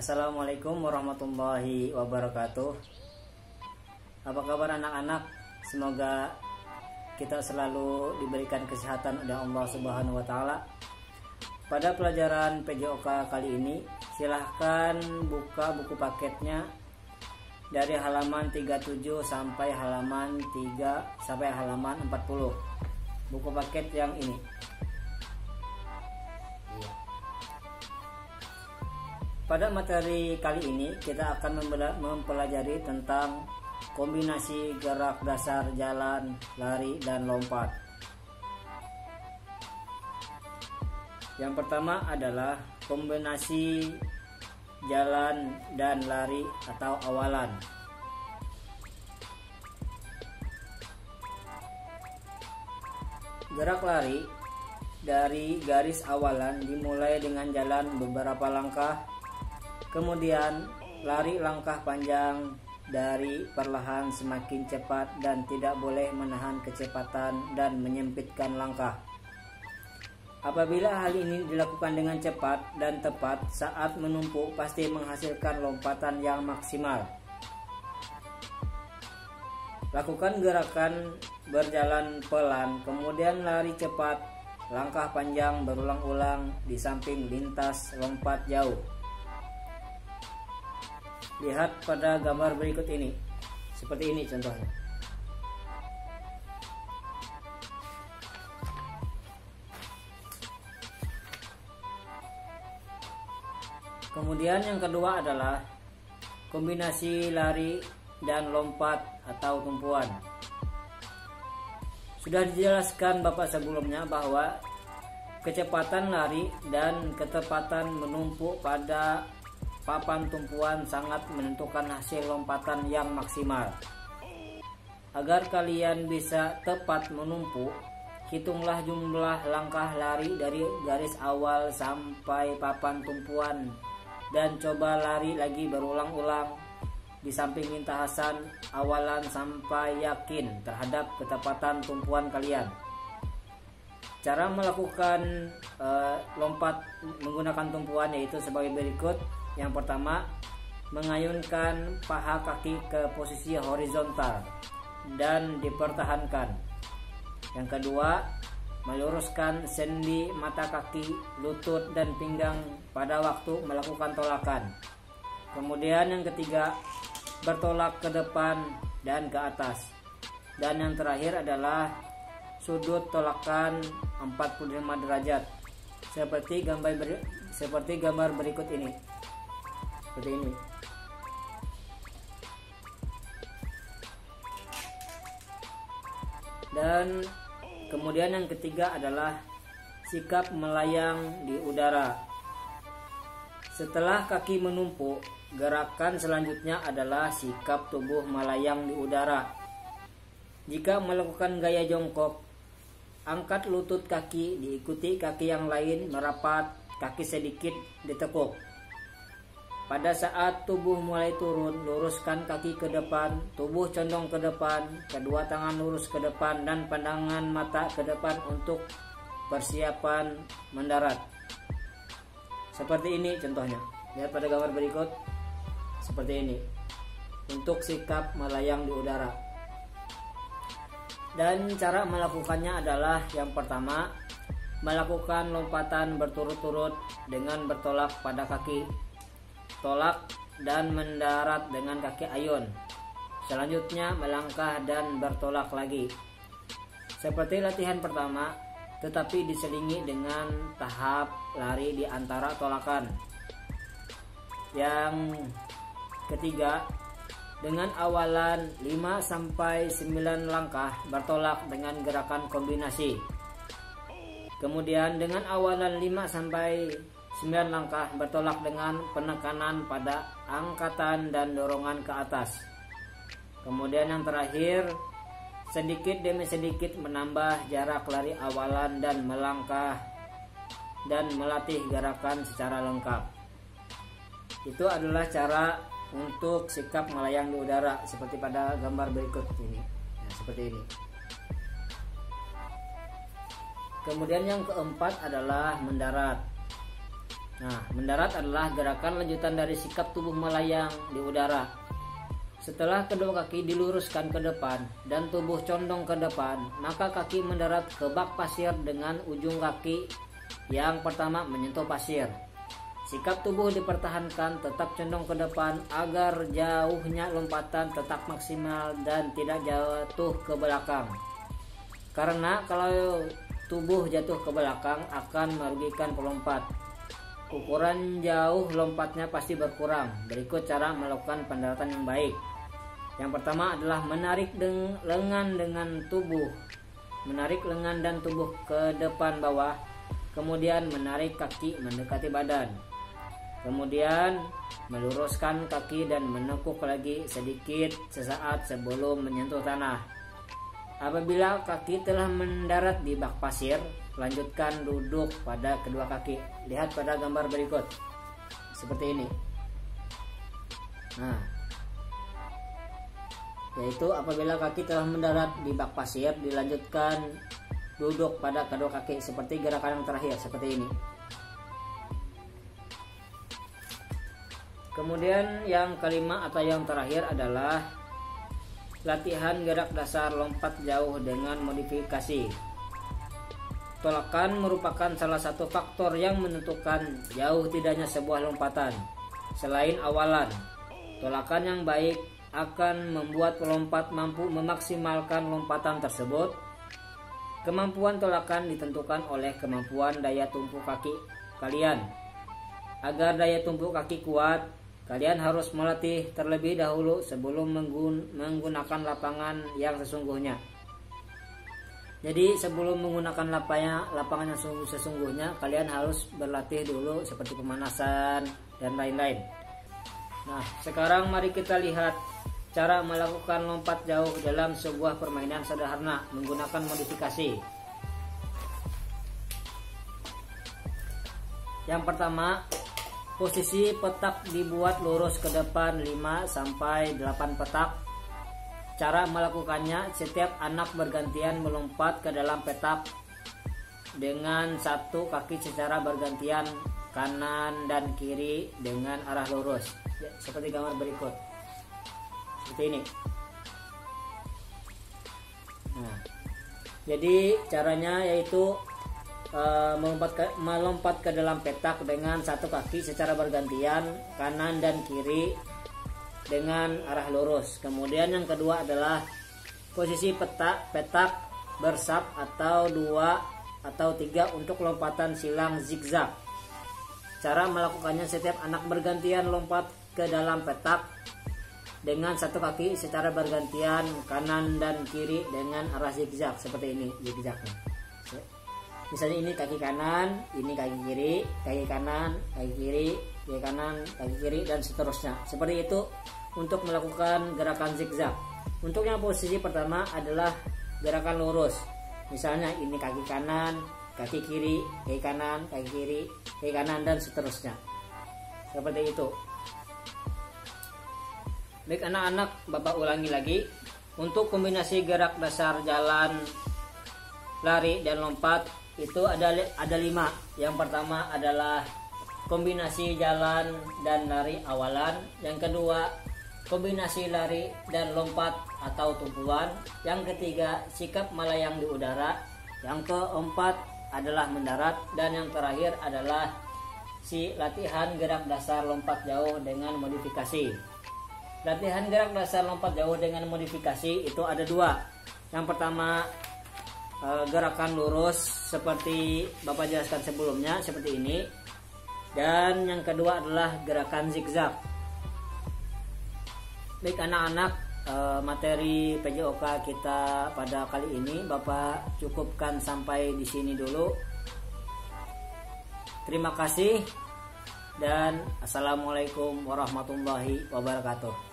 Assalamualaikum warahmatullahi wabarakatuh. Apa kabar anak-anak? Semoga kita selalu diberikan kesehatan oleh Allah Subhanahu wa taala. Pada pelajaran PJOK kali ini, silahkan buka buku paketnya dari halaman 37 sampai halaman 40. Buku paket yang ini. Pada materi kali ini kita akan mempelajari tentang kombinasi gerak dasar jalan, lari, dan lompat. Yang pertama adalah kombinasi jalan dan lari atau awalan. Gerak lari dari garis awalan dimulai dengan jalan beberapa langkah, kemudian lari langkah panjang dari perlahan semakin cepat dan tidak boleh menahan kecepatan dan menyempitkan langkah. Apabila hal ini dilakukan dengan cepat dan tepat saat menumpuk, pasti menghasilkan lompatan yang maksimal. Lakukan gerakan berjalan pelan, kemudian lari cepat, langkah panjang berulang-ulang di samping lintas lompat jauh. Lihat pada gambar berikut ini. Seperti ini contohnya. Kemudian yang kedua adalah kombinasi lari dan lompat atau tumpuan. Sudah dijelaskan Bapak sebelumnya bahwa kecepatan lari dan ketepatan menumpuk pada papan tumpuan sangat menentukan hasil lompatan yang maksimal. Agar kalian bisa tepat menumpuk, hitunglah jumlah langkah lari dari garis awal sampai papan tumpuan dan coba lari lagi berulang-ulang di samping lintasan awalan sampai yakin terhadap ketepatan tumpuan kalian. Cara melakukan lompat menggunakan tumpuan yaitu sebagai berikut. Yang pertama, mengayunkan paha kaki ke posisi horizontal dan dipertahankan. Yang kedua, meluruskan sendi mata kaki, lutut, dan pinggang pada waktu melakukan tolakan. Kemudian yang ketiga, bertolak ke depan dan ke atas. Dan yang terakhir adalah sudut tolakan 45 derajat seperti gambar berikut ini. Seperti ini. Dan kemudian yang ketiga adalah sikap melayang di udara. Setelah kaki menumpuk, gerakan selanjutnya adalah sikap tubuh melayang di udara. Jika melakukan gaya jongkok, angkat lutut kaki diikuti kaki yang lain merapat, kaki sedikit ditekuk. Pada saat tubuh mulai turun, luruskan kaki ke depan, tubuh condong ke depan, kedua tangan lurus ke depan, dan pandangan mata ke depan untuk persiapan mendarat. Seperti ini contohnya. Lihat pada gambar berikut. Seperti ini. Untuk sikap melayang di udara. Dan cara melakukannya adalah yang pertama, melakukan lompatan berturut-turut dengan bertolak pada kaki, tolak dan mendarat dengan kaki ayun. Selanjutnya melangkah dan bertolak lagi. Seperti latihan pertama, tetapi diselingi dengan tahap lari di antara tolakan. Yang ketiga, dengan awalan 5-9 langkah bertolak dengan gerakan kombinasi. Kemudian dengan awalan 5-9 langkah bertolak dengan penekanan pada angkatan dan dorongan ke atas. Kemudian yang terakhir, sedikit demi sedikit menambah jarak lari awalan dan melangkah dan melatih gerakan secara lengkap. Itu adalah cara untuk sikap melayang di udara seperti pada gambar berikut ini. Nah, seperti ini. Kemudian yang keempat adalah mendarat. Nah, mendarat adalah gerakan lanjutan dari sikap tubuh melayang di udara. Setelah kedua kaki diluruskan ke depan dan tubuh condong ke depan, maka kaki mendarat ke bak pasir dengan ujung kaki yang pertama menyentuh pasir. Sikap tubuh dipertahankan tetap condong ke depan agar jauhnya lompatan tetap maksimal dan tidak jatuh ke belakang. Karena kalau tubuh jatuh ke belakang akan merugikan pelompat. Ukuran jauh lompatnya pasti berkurang. Berikut cara melakukan pendaratan yang baik. Yang pertama adalah menarik lengan dengan tubuh. Menarik lengan dan tubuh ke depan bawah. Kemudian menarik kaki mendekati badan. Kemudian meluruskan kaki dan menekuk lagi sedikit sesaat sebelum menyentuh tanah. Apabila kaki telah mendarat di bak pasir, lanjutkan duduk pada kedua kaki. Lihat pada gambar berikut. Seperti ini. Nah, yaitu apabila kaki telah mendarat di bak pasir, dilanjutkan duduk pada kedua kaki seperti gerakan yang terakhir, seperti ini. Kemudian yang kelima atau yang terakhir adalah latihan gerak dasar lompat jauh dengan modifikasi. Tolakan merupakan salah satu faktor yang menentukan jauh tidaknya sebuah lompatan. Selain awalan, tolakan yang baik akan membuat pelompat mampu memaksimalkan lompatan tersebut. Kemampuan tolakan ditentukan oleh kemampuan daya tumpuk kaki kalian. Agar daya tumpuk kaki kuat, kalian harus melatih terlebih dahulu sebelum menggunakan lapangan yang sesungguhnya. Jadi sebelum menggunakan lapangan yang sesungguhnya, kalian harus berlatih dulu seperti pemanasan dan lain-lain. Nah, sekarang mari kita lihat cara melakukan lompat jauh dalam sebuah permainan sederhana menggunakan modifikasi. Yang pertama, posisi petak dibuat lurus ke depan 5-8 petak. Cara melakukannya, setiap anak bergantian melompat ke dalam petak dengan satu kaki secara bergantian kanan dan kiri dengan arah lurus. Ya, seperti gambar berikut. Seperti ini. Nah, jadi caranya yaitu melompat ke dalam petak dengan satu kaki secara bergantian kanan dan kiri dengan arah lurus. Kemudian yang kedua adalah posisi petak bersap atau 2 atau 3 untuk lompatan silang zigzag. Cara melakukannya, setiap anak bergantian lompat ke dalam petak dengan satu kaki secara bergantian kanan dan kiri dengan arah zigzag. Seperti ini zigzagnya. Misalnya ini kaki kanan, ini kaki kiri, kaki kanan, kaki kiri, kaki kanan, kaki kiri, dan seterusnya. Seperti itu untuk melakukan gerakan zigzag. Untuk yang posisi pertama adalah gerakan lurus. Misalnya ini kaki kanan, kaki kiri, kaki kanan, kaki kiri, kaki kanan, dan seterusnya. Seperti itu. Baik anak-anak, Bapak ulangi lagi. Untuk kombinasi gerak dasar jalan, lari, dan lompat itu ada 5. Yang pertama adalah kombinasi jalan dan lari awalan. Yang kedua, kombinasi lari dan lompat atau tumpuan. Yang ketiga, sikap melayang di udara. Yang keempat adalah mendarat. Dan yang terakhir adalah latihan gerak dasar lompat jauh dengan modifikasi. Latihan gerak dasar lompat jauh dengan modifikasi itu ada 2. Yang pertama, gerakan lurus seperti Bapak jelaskan sebelumnya, seperti ini. Dan yang kedua adalah gerakan zigzag. Baik anak-anak, materi PJOK kita pada kali ini Bapak cukupkan sampai di sini dulu. Terima kasih dan assalamualaikum warahmatullahi wabarakatuh.